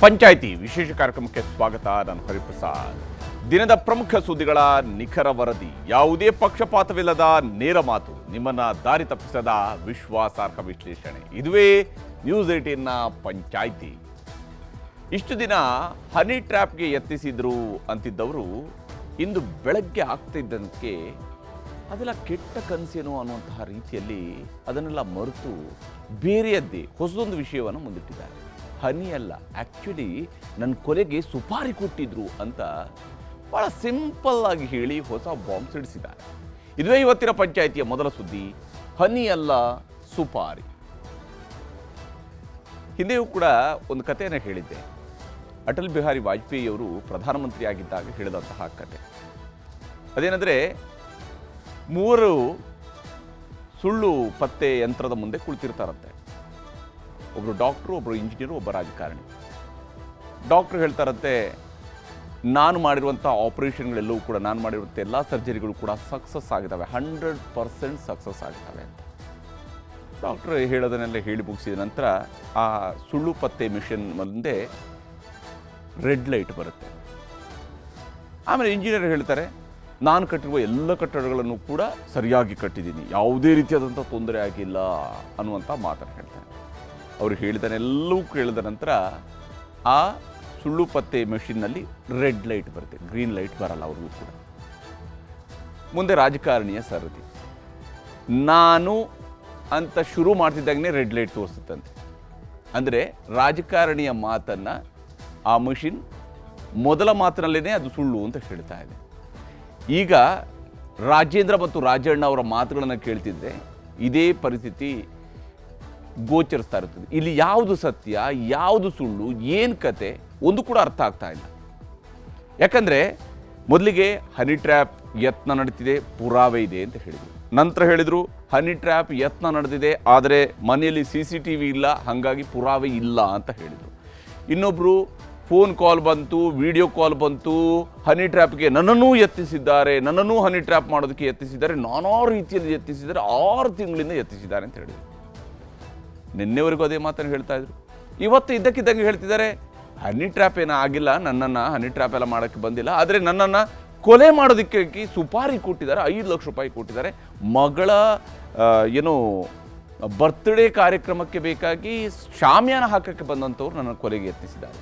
ಪಂಚಾಯಿತಿ ವಿಶೇಷ ಕಾರ್ಯಕ್ರಮಕ್ಕೆ ಸ್ವಾಗತ. ನಾನು ಹರಿಪ್ರಸಾದ್. ದಿನದ ಪ್ರಮುಖ ಸುದ್ದಿಗಳ ನಿಖರ ವರದಿ, ಯಾವುದೇ ಪಕ್ಷಪಾತವಿಲ್ಲದ ನೇರ ಮಾತು, ನಿಮ್ಮನ್ನ ದಾರಿ ತಪ್ಪಿಸದ ವಿಶ್ವಾಸಾರ್ಹ ವಿಶ್ಲೇಷಣೆ. ಇದುವೇ ನ್ಯೂಸ್ 18ನ ಪಂಚಾಯಿತಿ. ಇಷ್ಟು ದಿನ ಹನಿ ಟ್ರ್ಯಾಪ್ಗೆ ಯತ್ನಿಸಿದ್ರು ಅಂತಿದ್ದವರು ಇಂದು ಬೆಳಗ್ಗೆ ಆಗ್ತಿದ್ದಂತೆ ಅದೆಲ್ಲ ಕೆಟ್ಟ ಕನಸೇನೋ ಅನ್ನುವಂತಹ ರೀತಿಯಲ್ಲಿ ಅದನ್ನೆಲ್ಲ ಮರೆತು ಬೇರೆಯದ್ದೇ ಹೊಸದೊಂದು ವಿಷಯವನ್ನು ಮುಂದಿಟ್ಟಿದ್ದಾರೆ. ಹನಿ ಅಲ್ಲ, ಆ್ಯಕ್ಚುಲಿ ನನ್ನ ಕೊಲೆಗೆ ಸುಪಾರಿ ಕೊಟ್ಟಿದ್ರು ಅಂತ ಭಾಳ ಸಿಂಪಲ್ ಆಗಿ ಹೇಳಿ ಹೊಸ ಬಾಂಬ್ ಸಿಡಿಸಿದ್ದಾರೆ. ಇದುವೇ ಇವತ್ತಿನ ಪಂಚಾಯಿತಿಯ ಮೊದಲ ಸುದ್ದಿ, ಹನಿ ಅಲ್ಲ ಸುಪಾರಿ. ಹಿಂದೆಯೂ ಕೂಡ ಒಂದು ಕಥೆಯನ್ನು ಹೇಳಿದ್ದೆ. ಅಟಲ್ ಬಿಹಾರಿ ವಾಜಪೇಯಿ ಅವರು ಪ್ರಧಾನಮಂತ್ರಿ ಆಗಿದ್ದಾಗ ಹೇಳಿದಂತಹ ಕತೆ ಅದೇನೆಂದರೆ, 3 ಸುಳ್ಳು ಪತ್ತೆ ಯಂತ್ರದ ಮುಂದೆ ಕುಳಿತಿರ್ತಾರಂತೆ. ಒಬ್ಬರು ಡಾಕ್ಟ್ರು, ಒಬ್ಬರು ಇಂಜಿನಿಯರು, ಒಬ್ಬ ರಾಜಕಾರಣಿ. ಡಾಕ್ಟ್ರು ಹೇಳ್ತಾರಂತೆ, ನಾನು ಮಾಡಿರುವಂಥ ಆಪರೇಷನ್ಗಳೆಲ್ಲವೂ ಕೂಡ, ನಾನು ಮಾಡಿರುವಂಥ ಎಲ್ಲ ಸರ್ಜರಿಗಳು ಕೂಡ ಸಕ್ಸಸ್ ಆಗಿದ್ದಾವೆ, 100% ಸಕ್ಸಸ್ ಆಗಿದ್ದಾವೆ ಅಂತ. ಡಾಕ್ಟ್ರು ಹೇಳೋದನ್ನೆಲ್ಲ ಹೇಳಿ ಮುಗಿಸಿದ ನಂತರ ಆ ಸುಳ್ಳು ಪತ್ತೆ ಮಿಷನ್ ಮುಂದೆ ರೆಡ್ ಲೈಟ್ ಬರುತ್ತೆ. ಆಮೇಲೆ ಇಂಜಿನಿಯರ್ ಹೇಳ್ತಾರೆ, ನಾನು ಕಟ್ಟಿರುವ ಎಲ್ಲ ಕಟ್ಟಡಗಳನ್ನು ಕೂಡ ಸರಿಯಾಗಿ ಕಟ್ಟಿದ್ದೀನಿ, ಯಾವುದೇ ರೀತಿಯಾದಂಥ ತೊಂದರೆ ಆಗಿಲ್ಲ ಅನ್ನುವಂಥ ಮಾತನ್ನು ಹೇಳ್ತಾರೆ. ಅವರು ಹೇಳಿದನೆಲ್ಲವೂ ಕೇಳಿದ ನಂತರ ಆ ಸುಳ್ಳು ಪತ್ತೆ ಮೆಷಿನ್ನಲ್ಲಿ ರೆಡ್ ಲೈಟ್ ಬರುತ್ತೆ, ಗ್ರೀನ್ ಲೈಟ್ ಬರಲ್ಲ ಅವ್ರಿಗೂ ಕೂಡ. ಮುಂದೆ ರಾಜಕಾರಣಿಯ ಸರದಿ, ನಾನು ಅಂತ ಶುರು ಮಾಡ್ತಿದ್ದಾಗನೇ ರೆಡ್ ಲೈಟ್ ತೋರಿಸುತ್ತಂತೆ. ಅಂದರೆ ರಾಜಕಾರಣಿಯ ಮಾತನ್ನು ಆ ಮಷಿನ್ ಮೊದಲ ಮಾತಿನಲ್ಲೇ ಅದು ಸುಳ್ಳು ಅಂತ ಹೇಳ್ತಾ ಇದೆ. ಈಗ ರಾಜೇಂದ್ರ ಮತ್ತು ರಾಜಣ್ಣ ಅವರ ಮಾತುಗಳನ್ನು ಕೇಳ್ತಿದ್ರೆ ಇದೇ ಪರಿಸ್ಥಿತಿ ಗೋಚರಿಸ್ತಾ ಇರ್ತದೆ. ಇಲ್ಲಿ ಯಾವುದು ಸತ್ಯ, ಯಾವುದು ಸುಳ್ಳು, ಏನು ಕತೆ ಒಂದು ಕೂಡ ಅರ್ಥ ಆಗ್ತಾ ಇಲ್ಲ. ಯಾಕಂದರೆ ಮೊದಲಿಗೆ ಹನಿ ಟ್ರ್ಯಾಪ್ ಯತ್ನ ನಡೀತಿದೆ, ಪುರಾವೆ ಇದೆ ಅಂತ ಹೇಳಿದರು. ನಂತರ ಹೇಳಿದರು ಹನಿ ಟ್ರ್ಯಾಪ್ ಯತ್ನ ನಡೆದಿದೆ, ಆದರೆ ಮನೆಯಲ್ಲಿ CCTV ಇಲ್ಲ, ಹಾಗಾಗಿ ಪುರಾವೆ ಇಲ್ಲ ಅಂತ ಹೇಳಿದರು. ಇನ್ನೊಬ್ಬರು ಫೋನ್ ಕಾಲ್ ಬಂತು, ವಿಡಿಯೋ ಕಾಲ್ ಬಂತು, ಹನಿ ಟ್ರ್ಯಾಪ್ಗೆ ನನ್ನನ್ನೂ ಯತ್ನಿಸಿದ್ದಾರೆ, ನನ್ನನ್ನೂ ಹನಿ ಟ್ರ್ಯಾಪ್ ಮಾಡೋದಕ್ಕೆ ಯತ್ನಿಸಿದ್ದಾರೆ, ನಾನಾ ರೀತಿಯಲ್ಲಿ ಯತ್ನಿಸಿದ್ದಾರೆ, 6 ತಿಂಗಳಿಂದ ಯತ್ನಿಸಿದ್ದಾರೆ ಅಂತ ಹೇಳಿದರು. ನಿನ್ನೆವರೆಗೂ ಅದೇ ಮಾತನ್ನು ಹೇಳ್ತಾ ಇದ್ರು. ಇವತ್ತು ಇದ್ದಕ್ಕಿದ್ದಂಗೆ ಹೇಳ್ತಿದ್ದಾರೆ, ಹನಿ ಟ್ರ್ಯಾಪ್ ಏನೂ ಆಗಿಲ್ಲ, ನನ್ನನ್ನು ಹನಿ ಟ್ರ್ಯಾಪ್ ಎಲ್ಲ ಮಾಡೋಕ್ಕೆ ಬಂದಿಲ್ಲ, ಆದರೆ ನನ್ನನ್ನು ಕೊಲೆ ಮಾಡೋದಕ್ಕೆ ಸುಪಾರಿ ಕೊಟ್ಟಿದ್ದಾರೆ, 5 ಲಕ್ಷ ರೂಪಾಯಿ ಕೊಟ್ಟಿದ್ದಾರೆ. ಮಗಳ ಏನೋ ಬರ್ತ್ಡೇ ಕಾರ್ಯಕ್ರಮಕ್ಕೆ ಬೇಕಾಗಿ ಶಾಮಿಯಾನ ಹಾಕೋಕ್ಕೆ ಬಂದಂಥವ್ರು ನನ್ನ ಕೊಲೆಗೆ ಯತ್ನಿಸಿದ್ದಾರೆ.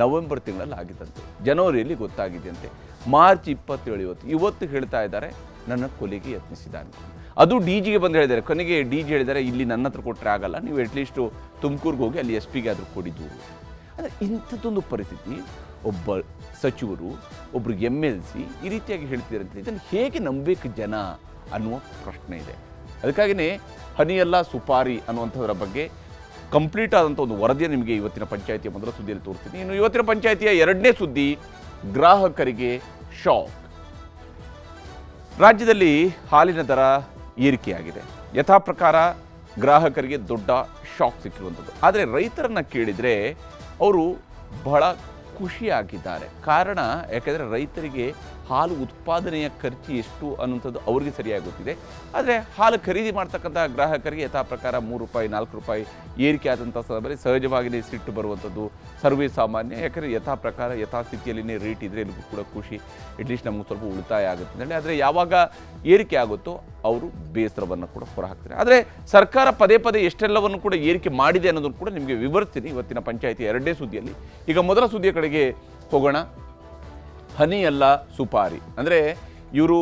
ನವೆಂಬರ್ ತಿಂಗಳಲ್ಲಿ ಆಗಿದ್ದಂತೆ, ಜನವರಿಯಲ್ಲಿ ಗೊತ್ತಾಗಿದೆಯಂತೆ, ಮಾರ್ಚ್ 27 ಇವತ್ತು ಹೇಳ್ತಾ ಇದ್ದಾರೆ ನನ್ನ ಕೊಲೆಗೆ ಯತ್ನಿಸಿದ್ದಾನೆ. ಅದು DGಗೆ ಬಂದು ಹೇಳಿದ್ದಾರೆ. ಕೊನೆಗೆ DG ಹೇಳಿದ್ದಾರೆ, ಇಲ್ಲಿ ನನ್ನ ಹತ್ರ ಕೊಟ್ಟರೆ ಆಗಲ್ಲ, ನೀವು ಅಟ್ಲೀಸ್ಟು ತುಮಕೂರಿಗೆ ಹೋಗಿ ಅಲ್ಲಿ SP ಆದರೂ ಕೊಡಿದ್ದು. ಅಂದರೆ ಇಂಥದ್ದೊಂದು ಪರಿಸ್ಥಿತಿ, ಒಬ್ಬ ಸಚಿವರು, ಒಬ್ಬರು MLC ಈ ರೀತಿಯಾಗಿ ಹೇಳ್ತಿದ್ದಾರೆ ಅಂತ ಇದನ್ನು ಹೇಗೆ ನಂಬಬೇಕು ಜನ ಅನ್ನುವ ಪ್ರಶ್ನೆ ಇದೆ. ಅದಕ್ಕಾಗಿಯೇ ಹನಿಯಲ್ಲ ಸುಪಾರಿ ಅನ್ನುವಂಥದ್ರ ಬಗ್ಗೆ ಕಂಪ್ಲೀಟ್ ಆದಂಥ ಒಂದು ವರದಿಯನ್ನು ನಿಮಗೆ ಇವತ್ತಿನ ಪಂಚಾಯಿತಿಯ ಮೊದಲ ಸುದ್ದಿಯಲ್ಲಿ ತೋರಿಸ್ತೀನಿ. ಇನ್ನು ಇವತ್ತಿನ ಪಂಚಾಯಿತಿಯ 2ನೇ ಸುದ್ದಿ, ಗ್ರಾಹಕರಿಗೆ ಶಾಕ್. ರಾಜ್ಯದಲ್ಲಿ ಹಾಲಿನ ದರ ಏರಿಕೆಯಾಗಿದೆ. ಯಥಾ ಪ್ರಕಾರ ಗ್ರಾಹಕರಿಗೆ ದೊಡ್ಡ ಶಾಕ್ ಸಿಕ್ಕಿರುವಂಥದ್ದು. ಆದರೆ ರೈತರನ್ನು ಕೇಳಿದರೆ ಅವರು ಬಹಳ ಖುಷಿಯಾಗಿದ್ದಾರೆ. ಕಾರಣ ಯಾಕೆಂದರೆ ರೈತರಿಗೆ ಹಾಲು ಉತ್ಪಾದನೆಯ ಖರ್ಚು ಎಷ್ಟು ಅನ್ನುವಂಥದ್ದು ಅವರಿಗೆ ಸರಿಯಾಗಿ ಗೊತ್ತಿದೆ. ಆದರೆ ಹಾಲು ಖರೀದಿ ಮಾಡ್ತಕ್ಕಂಥ ಗ್ರಾಹಕರಿಗೆ ಯಥಾ ಪ್ರಕಾರ 3 ರೂಪಾಯಿ 4 ರೂಪಾಯಿ ಏರಿಕೆ ಆದಂಥ ಸಂದರ್ಭದಲ್ಲಿ ಸಹಜವಾಗಿಯೇ ಸಿಟ್ಟು ಬರುವಂಥದ್ದು ಸರ್ವೇ ಸಾಮಾನ್ಯ. ಯಾಕಂದರೆ ಯಥಾ ಪ್ರಕಾರ ಯಥಾಸ್ಥಿತಿಯಲ್ಲಿನೇ ರೇಟ್ ಇದ್ದರೆ ಎಲ್ಲರಿಗೂ ಕೂಡ ಖುಷಿ, ಅಟ್ಲೀಸ್ಟ್ ನಮಗೆ ಸ್ವಲ್ಪ ಉಳಿತಾಯ ಆಗುತ್ತೆ ಅಂತೇಳಿ. ಆದರೆ ಯಾವಾಗ ಏರಿಕೆ ಆಗುತ್ತೋ ಅವರು ಬೇಸರವನ್ನು ಕೂಡ ಹೊರಹಾಕ್ತಾರೆ. ಆದರೆ ಸರ್ಕಾರ ಪದೇ ಪದೇ ಎಷ್ಟೆಲ್ಲವನ್ನು ಕೂಡ ಏರಿಕೆ ಮಾಡಿದೆ ಅನ್ನೋದನ್ನು ಕೂಡ ನಿಮಗೆ ವಿವರಿಸ್ತೀನಿ ಇವತ್ತಿನ ಪಂಚಾಯಿತಿ 2ನೇ ಸುದ್ದಿಯಲ್ಲಿ. ಈಗ ಮೊದಲ ಸುದ್ದಿಯ ಕಡೆಗೆ ಹೋಗೋಣ. ಹನಿ ಅಲ್ಲ ಸುಪಾರಿ ಅಂದರೆ ಇವರು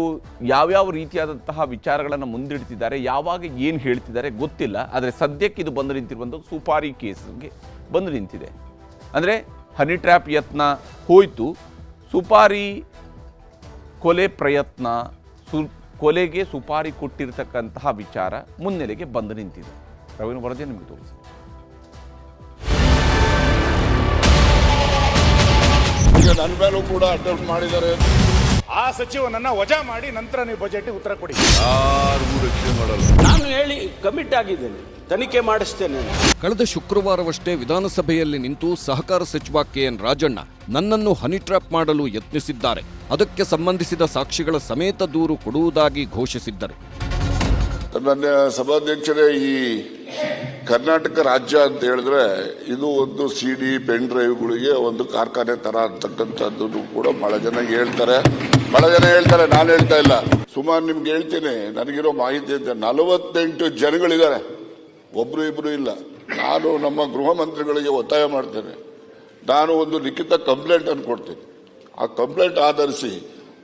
ಯಾವ್ಯಾವ ರೀತಿಯಾದಂತಹ ವಿಚಾರಗಳನ್ನು ಮುಂದಿಡ್ತಿದ್ದಾರೆ, ಯಾವಾಗ ಏನು ಹೇಳ್ತಿದ್ದಾರೆ ಗೊತ್ತಿಲ್ಲ. ಆದರೆ ಸದ್ಯಕ್ಕೆ ಇದು ಬಂದು ನಿಂತಿರುವಂಥ ಸುಪಾರಿ ಕೇಸ್ಗೆ ಬಂದು ನಿಂತಿದೆ. ಅಂದರೆ ಹನಿ ಟ್ರ್ಯಾಪ್ ಯತ್ನ ಹೋಯಿತು, ಸುಪಾರಿ ಕೊಲೆ ಪ್ರಯತ್ನ, ಕೊಲೆಗೆ ಸುಪಾರಿ ಕೊಟ್ಟಿರ್ತಕ್ಕಂತಹ ವಿಚಾರ ಮುನ್ನೆಲೆಗೆ ಬಂದು ನಿಂತಿದೆ. ರವೀಂದ್ರ ವರದಿ ನಿಮಗೆ ತೋರಿಸಿ. ಈಗ ನನ್ನ ಮೇಲೂ ಕೂಡ ಅಟೆಂಪ್ಟ್ ಮಾಡಿದ್ದಾರೆ. ಆ ಸಚಿವನನ್ನ ವಜಾ ಮಾಡಿ ನಂತರ ನೀವು ಬಜೆಟ್ ಉತ್ತರ ಕೊಡಿ. ಯಾರು ರಕ್ಷಣೆ ಮಾಡಲ್ಲ. ನಾನು ಹೇಳಿ ಕಮಿಟ್ ಆಗಿದ್ದೇನೆ, ತನಿಖೆ ಮಾಡಿಸ್ತೇನೆ. ಕಳೆದ ಶುಕ್ರವಾರವಷ್ಟೇ ವಿಧಾನಸಭೆಯಲ್ಲಿ ನಿಂತು ಸಹಕಾರ ಸಚಿವ KN ರಾಜಣ್ಣ ನನ್ನನ್ನು ಹನಿ ಟ್ರ್ಯಾಪ್ ಮಾಡಲು ಯತ್ನಿಸಿದ್ದಾರೆ, ಅದಕ್ಕೆ ಸಂಬಂಧಿಸಿದ ಸಾಕ್ಷಿಗಳ ಸಮೇತ ದೂರು ಕೊಡುವುದಾಗಿ ಘೋಷಿಸಿದ್ದರು. ನನ್ನ ಸಭಾಧ್ಯಕ್ಷರೇ, ಈ ಕರ್ನಾಟಕ ರಾಜ್ಯ ಅಂತ ಹೇಳಿದ್ರೆ ಇದು ಒಂದು CD ಪೆನ್ ಡ್ರೈವ್ಗಳಿಗೆ ಒಂದು ಕಾರ್ಖಾನೆ ತರ ಅಂತಕ್ಕಂಥದ್ದು ಕೂಡ ಬಹಳ ಜನ ಹೇಳ್ತಾರೆ. ನಾನು ಹೇಳ್ತಾ ಇಲ್ಲ. ಸುಮಾರು ನಿಮ್ಗೆ ಹೇಳ್ತೀನಿ, ನನಗಿರೋ ಮಾಹಿತಿ ಅಂತ 48 ಜನಗಳಿದ್ದಾರೆ, ಒಬ್ರು ಇಬ್ರು ಇಲ್ಲ. ನಾನು ನಮ್ಮ ಗೃಹ ಮಂತ್ರಿಗಳಿಗೆ ಒತ್ತಾಯ ಮಾಡ್ತೇನೆ, ನಾನು ಒಂದು ಲಿಖಿತ ಕಂಪ್ಲೇಂಟ್ ಅನ್ನು ಕೊಡ್ತೀನಿ. ಆ ಕಂಪ್ಲೇಂಟ್ ಆಧರಿಸಿ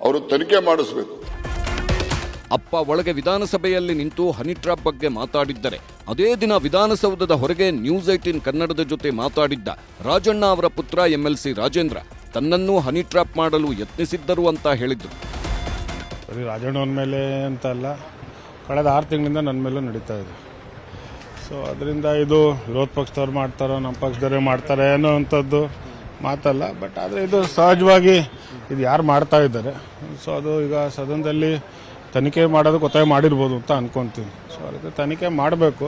ಅವರು ತನಿಖೆ ಮಾಡಿಸಬೇಕು. ಅಪ್ಪ ಒಳಗೆ ವಿಧಾನಸಭೆಯಲ್ಲಿ ನಿಂತು ಹನಿ ಟ್ರ್ಯಾಪ್ ಬಗ್ಗೆ ಮಾತಾಡಿದ್ದರೆ ಅದೇ ದಿನ ವಿಧಾನಸೌಧದ ಹೊರಗೆ ನ್ಯೂಸ್ 18 ಕನ್ನಡದ ಜೊತೆ ಮಾತಾಡಿದ್ದ ರಾಜಣ್ಣ ಅವರ ಪುತ್ರ MLC ರಾಜೇಂದ್ರ ತನ್ನನ್ನು ಹನಿ ಟ್ರ್ಯಾಪ್ ಮಾಡಲು ಯತ್ನಿಸಿದ್ದರು ಅಂತ ಹೇಳಿದ್ರು. ಬರೀ ರಾಜಣ್ಣವನ ಮೇಲೆ ಅಂತ ಅಲ್ಲ, ಕಳೆದ 6 ತಿಂಗಳಿಂದ ನನ್ನ ಮೇಲೂ ನಡೀತಾ ಇದೆ. ಸೊ ಅದರಿಂದ ಇದು ವಿರೋಧ ಪಕ್ಷದವ್ರು ಮಾಡ್ತಾರೋ ನಮ್ಮ ಪಕ್ಷದವರೇ ಮಾಡ್ತಾರೆ ಅನ್ನೋ ಅಂಥದ್ದು ಮಾತಲ್ಲ. ಬಟ್ ಆದರೆ ಇದು ಸಹಜವಾಗಿ ಇದು ಯಾರು ಮಾಡ್ತಾ ಇದ್ದಾರೆ. ಸೊ ಅದು ಈಗ ಸದನದಲ್ಲಿ ತನಿಖೆ ಮಾಡೋದಕ್ಕೆ ಒತ್ತಾಯ ಮಾಡಿರ್ಬೋದು ಅಂತ ಅನ್ಕೊತೀನಿ. ಸೊ ಅದಕ್ಕೆ ತನಿಖೆ ಮಾಡಬೇಕು.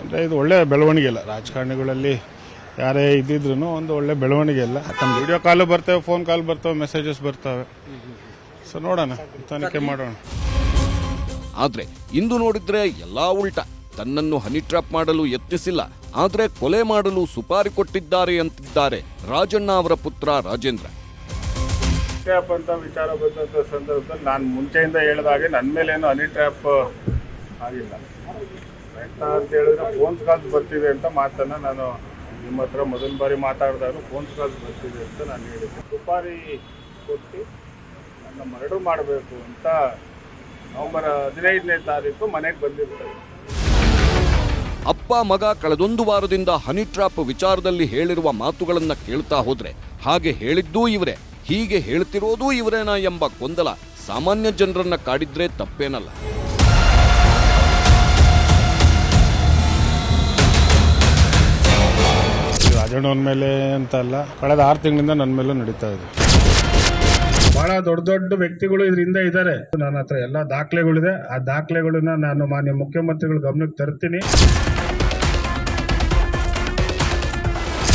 ಅಂದರೆ ಇದು ಒಳ್ಳೆಯ ಬೆಳವಣಿಗೆ ಇಲ್ಲ. ರಾಜಕಾರಣಿಗಳಲ್ಲಿ ಯಾರೇ ಇದ್ದಿದ್ರು ಒಂದು ಒಳ್ಳೆ ಬೆಳವಣಿಗೆ ಇಲ್ಲ. ತಮ್ಮ ವಿಡಿಯೋ ಕಾಲು ಬರ್ತವೆ, ಫೋನ್ ಕಾಲ್ ಬರ್ತವೆ, ಮೆಸೇಜಸ್ ಬರ್ತವೆ. ಸೊ ನೋಡೋಣ, ತನಿಖೆ ಮಾಡೋಣ. ಆದ್ರೆ ಇಂದು ನೋಡಿದ್ರೆ ಎಲ್ಲಾ ಉಲ್ಟ. ತನ್ನನ್ನು ಹನಿ ಟ್ರ್ಯಾಪ್ ಮಾಡಲು ಯತ್ನಿಸಿಲ್ಲ, ಆದ್ರೆ ಕೊಲೆ ಮಾಡಲು ಸುಪಾರಿ ಕೊಟ್ಟಿದ್ದಾರೆ ಅಂತಿದ್ದಾರೆ ರಾಜಣ್ಣ ಅವರ ಪುತ್ರ ರಾಜೇಂದ್ರ. ಟ್ರ್ಯಾಪ್ ಅಂತ ವಿಚಾರ ಬಂದಂಥ ಸಂದರ್ಭದಲ್ಲಿ ನಾನು ಮುಂಚೆಯಿಂದ ಹೇಳಿದಾಗೆ ನನ್ನ ಮೇಲೇನು ಹನಿ ಟ್ರ್ಯಾಪ್ ಆಗಿಲ್ಲ. ಪ್ರಯತ್ನ ಅಂತ ಹೇಳಿದ್ರೆ ಫೋನ್ಸ್ ಕಾಲ್ಸ್ ಬರ್ತಿದೆ ಅಂತ ಮಾತನ್ನು ನಾನು ನಿಮ್ಮ ಹತ್ರ ಮೊದಲ ಬಾರಿ ಮಾತಾಡಿದಾಗ ಫೋನ್ಸ್ ಕಾಲ್ಸ್ ಬರ್ತಿದೆ ಅಂತ ನಾನು ಹೇಳಿದ್ದೆ. ಸುಪಾರಿ ಕೊಟ್ಟು ನನ್ನ ಮರ್ಡರ್ ಮಾಡಬೇಕು ಅಂತ ನವೆಂಬರ್ 15ನೇ ತಾರೀಕು ಮನೆಗೆ ಬಂದಿರ್ತಾರೆ. ಅಪ್ಪ ಮಗ ಕಳೆದೊಂದು ವಾರದಿಂದ ಹನಿ ಟ್ರ್ಯಾಪ್ ವಿಚಾರದಲ್ಲಿ ಹೇಳಿರುವ ಮಾತುಗಳನ್ನ ಕೇಳ್ತಾ ಹೋದ್ರೆ ಹಾಗೆ ಹೇಳಿದ್ದೂ ಇವರೇ, ಹೀಗೆ ಹೇಳ್ತಿರೋದೂ ಇವರೇನಾ ಎಂಬ ಗೊಂದಲ ಸಾಮಾನ್ಯ ಜನರನ್ನ ಕಾಡಿದ್ರೆ ತಪ್ಪೇನಲ್ಲ. ರಾಜಣ್ಣವನ ಮೇಲೆ ಅಂತ ಅಲ್ಲ, ಕಳೆದ 6 ತಿಂಗಳಿಂದ ನನ್ನ ಮೇಲೂ ನಡೀತಾ ಇದೆ. ಬಹಳ ದೊಡ್ಡ ದೊಡ್ಡ ವ್ಯಕ್ತಿಗಳು ಇದರಿಂದ ಇದ್ದಾರೆ. ನನ್ನ ಹತ್ರ ಎಲ್ಲ ದಾಖಲೆಗಳಿದೆ. ಆ ದಾಖಲೆಗಳನ್ನ ನಾನು ಮಾನ್ಯ ಮುಖ್ಯಮಂತ್ರಿಗಳ ಗಮನಕ್ಕೆ ತರ್ತೀನಿ.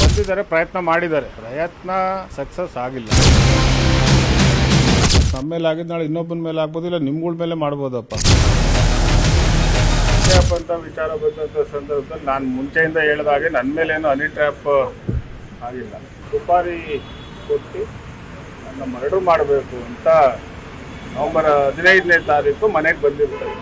ಬಂದಿದ್ದಾರೆ, ಪ್ರಯತ್ನ ಮಾಡಿದ್ದಾರೆ, ಪ್ರಯತ್ನ ಸಕ್ಸಸ್ ಆಗಿಲ್ಲ. ನಮ್ಮ ಮೇಲೆ ಆಗಿದ್ದು ನಾಳೆ ಇನ್ನೊಬ್ಬನ ಮೇಲೆ ಆಗ್ಬೋದು, ಇಲ್ಲ ನಿಮ್ಗಳ ಮೇಲೆ ಮಾಡ್ಬೋದಪ್ಪ ಅಂತ ವಿಚಾರ ಬಂದಂಥ ಸಂದರ್ಭದಲ್ಲಿ ನಾನು ಮುಂಚೆಯಿಂದ ಹೇಳಿದಾಗೆ ನನ್ನ ಮೇಲೇನು ಹನಿ ಟ್ರ್ಯಾಪ್ ಆಗಿಲ್ಲ. ಸುಪಾರಿ ಕೊಟ್ಟು ನನ್ನ ಮರ್ಡರ್ ಮಾಡಬೇಕು ಅಂತ ನವೆಂಬರ್ 15ನೇ ತಾರೀಕು ಮನೆಗೆ ಬಂದಿರ್ತಾರೆ.